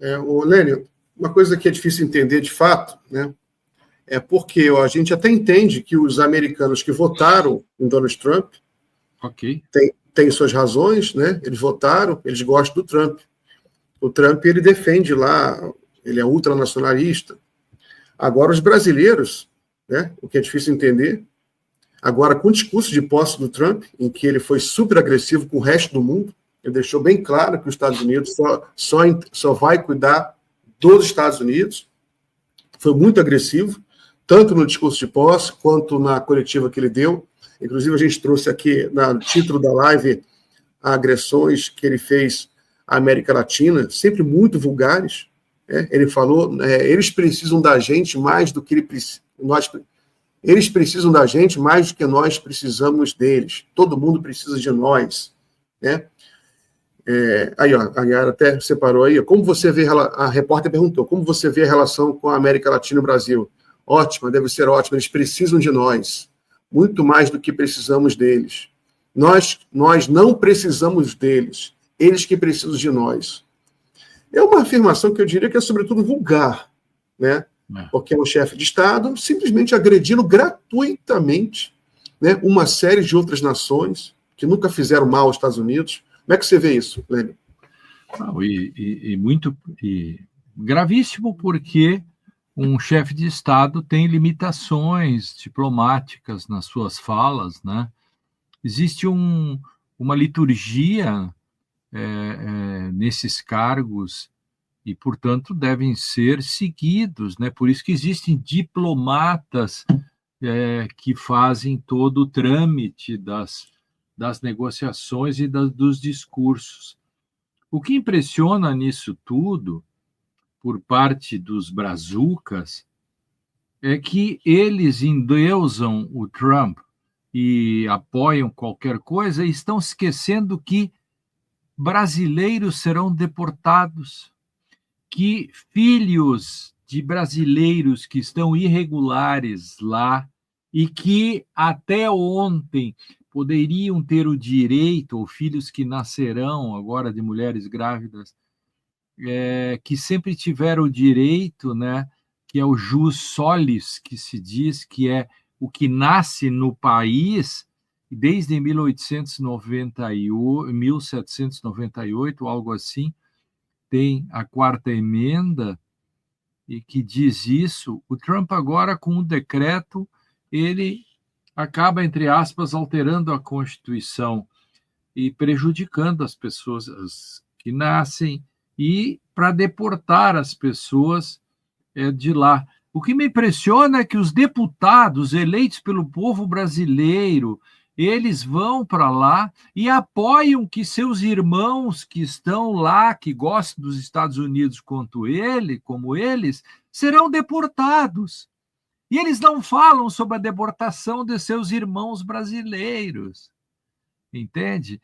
Lênio, uma coisa que é difícil entender de fato, né, é porque a gente até entende que os americanos que votaram em Donald Trump têm suas razões, né, eles votaram, eles gostam do Trump. O Trump, ele defende lá, ele é ultranacionalista. Agora, os brasileiros, né, o que é difícil entender, agora com o discurso de posse do Trump, em que ele foi super agressivo com o resto do mundo, ele deixou bem claro que os Estados Unidos só vai cuidar dos Estados Unidos, foi muito agressivo, tanto no discurso de posse, quanto na coletiva que ele deu. Inclusive, a gente trouxe aqui, no título da live, agressões que ele fez à América Latina, sempre muito vulgares. Né? Ele falou, eles precisam da gente mais do que eles precisam da gente mais do que nós precisamos deles. Todo mundo precisa de nós. Né? Aí, ó, a Yara até separou aí. Como você vê, a repórter perguntou, como você vê a relação com a América Latina e o Brasil? Ótima, deve ser ótima. Eles precisam de nós, muito mais do que precisamos deles. Nós não precisamos deles, eles que precisam de nós. É uma afirmação que eu diria que é, sobretudo, vulgar, né? Porque é um chefe de Estado simplesmente agredindo gratuitamente, né, uma série de outras nações que nunca fizeram mal aos Estados Unidos. Como é que você vê isso, Lênio? Muito gravíssimo, porque um chefe de Estado tem limitações diplomáticas nas suas falas, né? Existe uma liturgia nesses cargos e, portanto, devem ser seguidos, né? Por isso que existem diplomatas que fazem todo o trâmite das negociações e dos discursos. O que impressiona nisso tudo, por parte dos brazucas, é que eles endeusam o Trump e apoiam qualquer coisa e estão esquecendo que brasileiros serão deportados, que filhos de brasileiros que estão irregulares lá e que até ontem poderiam ter o direito, ou filhos que nascerão agora de mulheres grávidas, que sempre tiveram o direito, né, que é o jus solis, que se diz que é o que nasce no país desde 1798, algo assim, tem a quarta emenda, e que diz isso. O Trump agora, com o decreto, ele acaba, entre aspas, alterando a Constituição e prejudicando as pessoas que nascem e para deportar as pessoas de lá. O que me impressiona é que os deputados eleitos pelo povo brasileiro, eles vão para lá e apoiam que seus irmãos que estão lá, que gostam dos Estados Unidos como eles, serão deportados. E eles não falam sobre a deportação de seus irmãos brasileiros. Entende?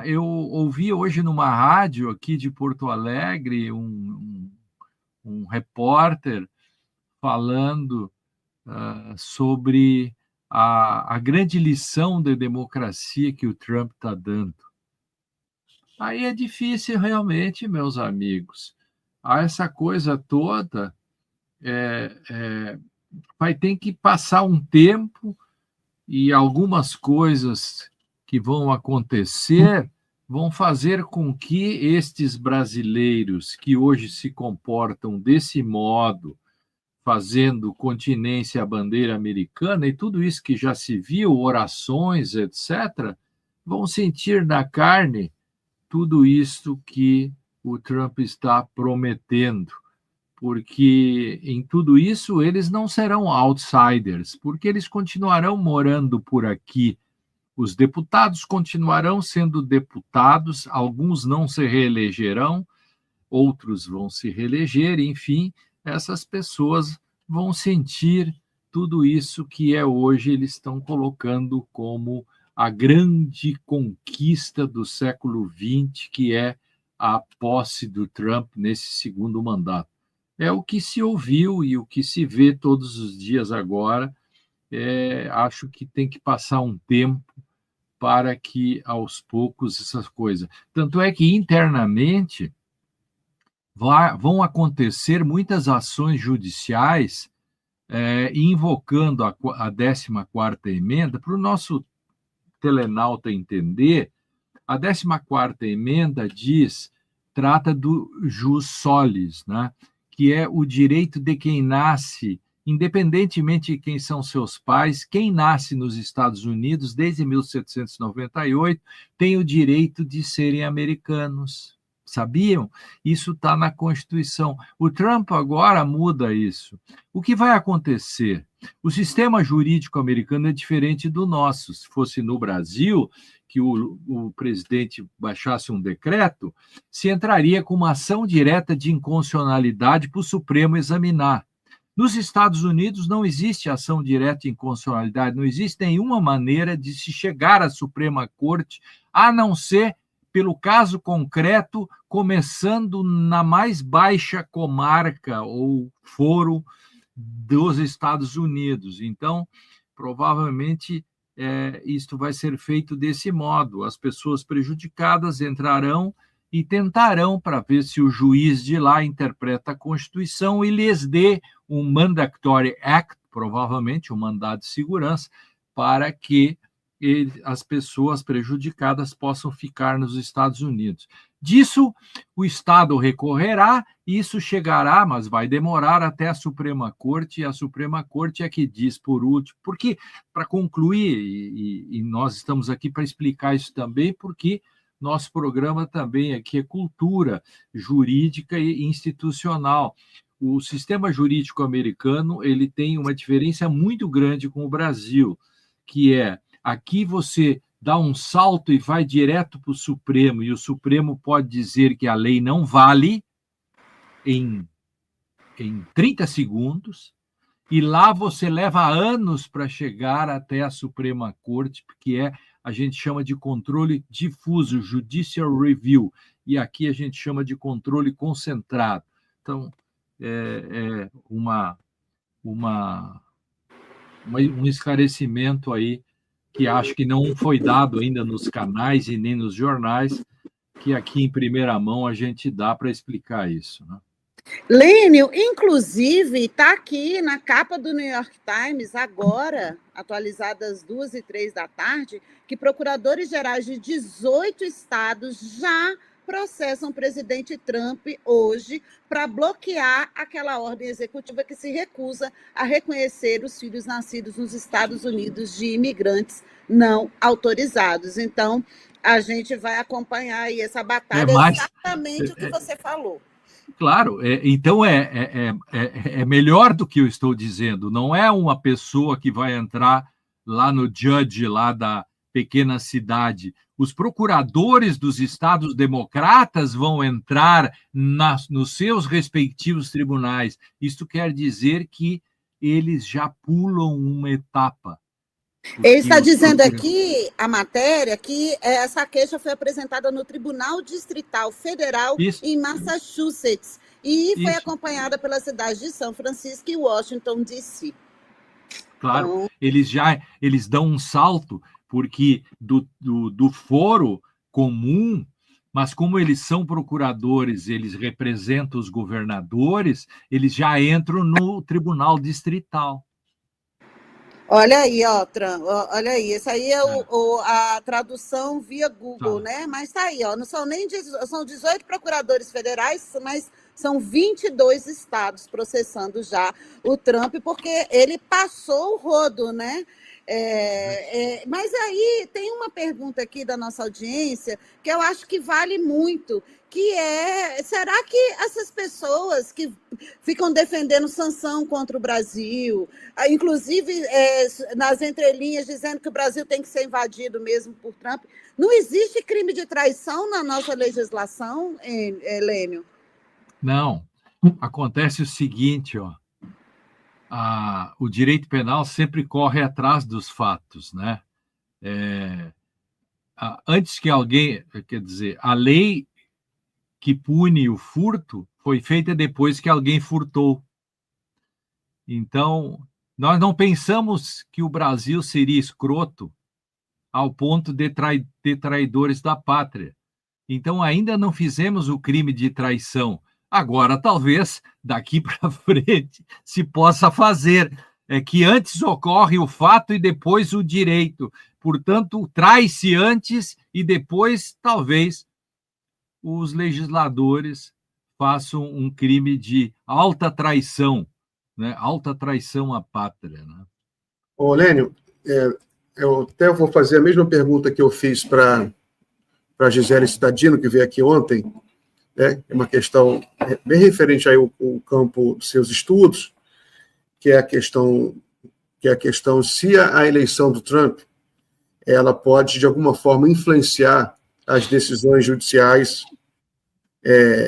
Eu ouvi hoje numa rádio aqui de Porto Alegre um repórter falando sobre a grande lição de democracia que o Trump está dando. Aí é difícil realmente, meus amigos. Essa coisa toda vai ter que passar um tempo, e algumas coisas que vão acontecer vão fazer com que estes brasileiros que hoje se comportam desse modo, fazendo continência à bandeira americana, e tudo isso que já se viu, orações, etc., vão sentir na carne tudo isso que o Trump está prometendo. Porque em tudo isso eles não serão outsiders, porque eles continuarão morando por aqui. Os deputados continuarão sendo deputados, alguns não se reelegerão, outros vão se reeleger, enfim, essas pessoas vão sentir tudo isso que hoje eles estão colocando como a grande conquista do século XX, que é a posse do Trump nesse segundo mandato. É o que se ouviu e o que se vê todos os dias agora. Acho que tem que passar um tempo para que, aos poucos, essas coisas... Tanto é que, internamente, vão acontecer muitas ações judiciais invocando a 14ª emenda. Para o nosso telenauta entender, a 14ª emenda trata do jus solis, né? Que é o direito de quem nasce, independentemente de quem são seus pais, quem nasce nos Estados Unidos desde 1798 tem o direito de serem americanos. Sabiam? Isso está na Constituição. O Trump agora muda isso. O que vai acontecer? O sistema jurídico americano é diferente do nosso. Se fosse no Brasil, que o presidente baixasse um decreto, se entraria com uma ação direta de inconstitucionalidade para o Supremo examinar. Nos Estados Unidos não existe ação direta de inconstitucionalidade, não existe nenhuma maneira de se chegar à Suprema Corte, a não ser pelo caso concreto, começando na mais baixa comarca ou foro dos Estados Unidos. Então, provavelmente, isto vai ser feito desse modo. As pessoas prejudicadas entrarão e tentarão para ver se o juiz de lá interpreta a Constituição e lhes dê um Mandatory Act, provavelmente um mandado de segurança, para que as pessoas prejudicadas possam ficar nos Estados Unidos. Disso, o Estado recorrerá, isso chegará, mas vai demorar até a Suprema Corte, e a Suprema Corte é que diz por último, porque, para concluir, e nós estamos aqui para explicar isso também, porque nosso programa também aqui é cultura jurídica e institucional. O sistema jurídico americano ele tem uma diferença muito grande com o Brasil, que é aqui você dá um salto e vai direto para o Supremo, e o Supremo pode dizer que a lei não vale em 30 segundos, e lá você leva anos para chegar até a Suprema Corte, porque a gente chama de controle difuso, judicial review, e aqui a gente chama de controle concentrado. Então, um esclarecimento aí que acho que não foi dado ainda nos canais e nem nos jornais, que aqui em primeira mão a gente dá para explicar isso, né? Lênio, inclusive, está aqui na capa do New York Times, agora, atualizadas 2h03 da tarde, que procuradores gerais de 18 estados já processam o presidente Trump hoje para bloquear aquela ordem executiva que se recusa a reconhecer os filhos nascidos nos Estados Unidos de imigrantes não autorizados. Então, a gente vai acompanhar aí essa batalha, exatamente o que você falou. Claro, então é melhor do que eu estou dizendo. Não é uma pessoa que vai entrar lá no judge, lá da pequena cidade. Os procuradores dos estados democratas vão entrar nos seus respectivos tribunais. Isto quer dizer que eles já pulam uma etapa. Ele está dizendo aqui, a matéria, que essa queixa foi apresentada no Tribunal Distrital Federal em Massachusetts e foi acompanhada pelas cidades de São Francisco e Washington, D.C. Claro, então, eles dão um salto, porque do foro comum, mas como eles são procuradores, eles representam os governadores, eles já entram no Tribunal Distrital. Olha aí, olha aí, essa aí é a tradução via Google, né? Mas tá aí, não são são 18 procuradores federais, mas são 22 estados processando já o Trump, porque ele passou o rodo, né? Mas aí tem uma pergunta aqui da nossa audiência que eu acho que vale muito, que será que essas pessoas que ficam defendendo sanção contra o Brasil, inclusive nas entrelinhas dizendo que o Brasil tem que ser invadido mesmo por Trump, não existe crime de traição na nossa legislação, Lênio? Não. Acontece o seguinte, o direito penal sempre corre atrás dos fatos, né? Antes que alguém, quer dizer, a lei que pune o furto foi feita depois que alguém furtou. Então, nós não pensamos que o Brasil seria escroto ao ponto de ter traidores da pátria. Então, ainda não fizemos o crime de traição, Agora, talvez, daqui para frente, se possa fazer. É que antes ocorre o fato e depois o direito. Portanto, trai-se antes e depois, talvez, os legisladores façam um crime de alta traição, né? Alta traição à pátria. Né? Ô, Lênio, eu até vou fazer a mesma pergunta que eu fiz para a Gisele Cittadino, que veio aqui ontem, né? É uma questão bem referente ao campo dos seus estudos, que é a questão se a eleição do Trump ela pode, de alguma forma, influenciar as decisões judiciais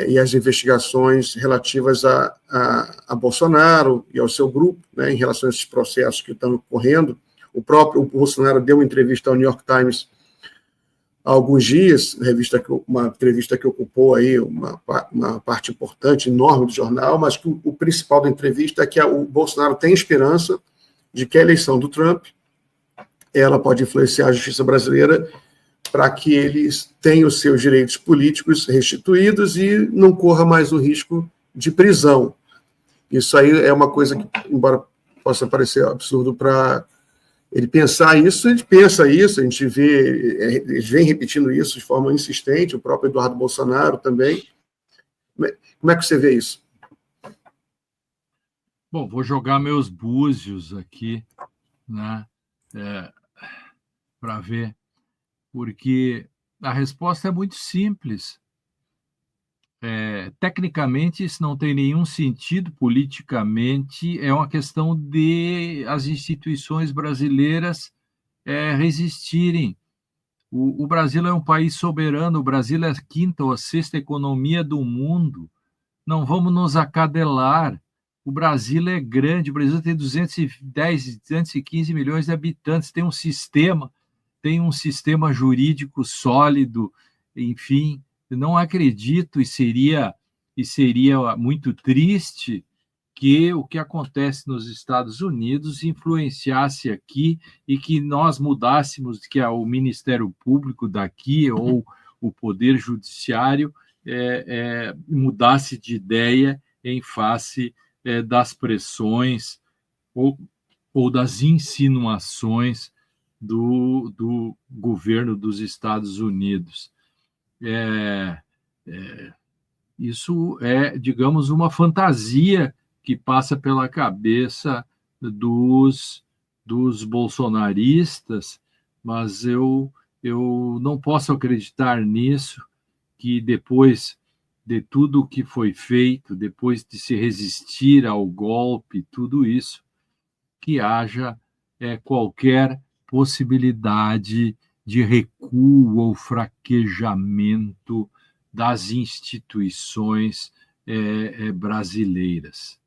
e as investigações relativas a Bolsonaro e ao seu grupo, né, em relação a esses processos que estão ocorrendo. O próprio Bolsonaro deu uma entrevista ao New York Times há alguns dias, uma entrevista que ocupou aí uma parte importante, enorme do jornal, mas que o principal da entrevista é que o Bolsonaro tem esperança de que a eleição do Trump ela pode influenciar a justiça brasileira para que eles tenham os seus direitos políticos restituídos e não corra mais o risco de prisão. Isso aí é uma coisa que, embora possa parecer absurdo para ele pensar isso, ele pensa isso, a gente vê, eles vêm repetindo isso de forma insistente, o próprio Eduardo Bolsonaro também. Como é que você vê isso? Bom, vou jogar meus búzios aqui, né, para ver, porque a resposta é muito simples. Tecnicamente, isso não tem nenhum sentido, politicamente, é uma questão de as instituições brasileiras resistirem. O Brasil é um país soberano, o Brasil é a quinta ou a sexta economia do mundo. Não vamos nos acadelar. O Brasil é grande, o Brasil tem 210, 215 milhões de habitantes, tem um sistema jurídico sólido, enfim. Não acredito, e seria muito triste que o que acontece nos Estados Unidos influenciasse aqui e que nós mudássemos, que o Ministério Público daqui ou o Poder Judiciário mudasse de ideia em face das pressões ou das insinuações do governo dos Estados Unidos. Isso é, digamos, uma fantasia que passa pela cabeça dos bolsonaristas, mas eu não posso acreditar nisso, que depois de tudo o que foi feito, depois de se resistir ao golpe, tudo isso, que haja qualquer possibilidade de recuo ou fraquejamento das instituições brasileiras.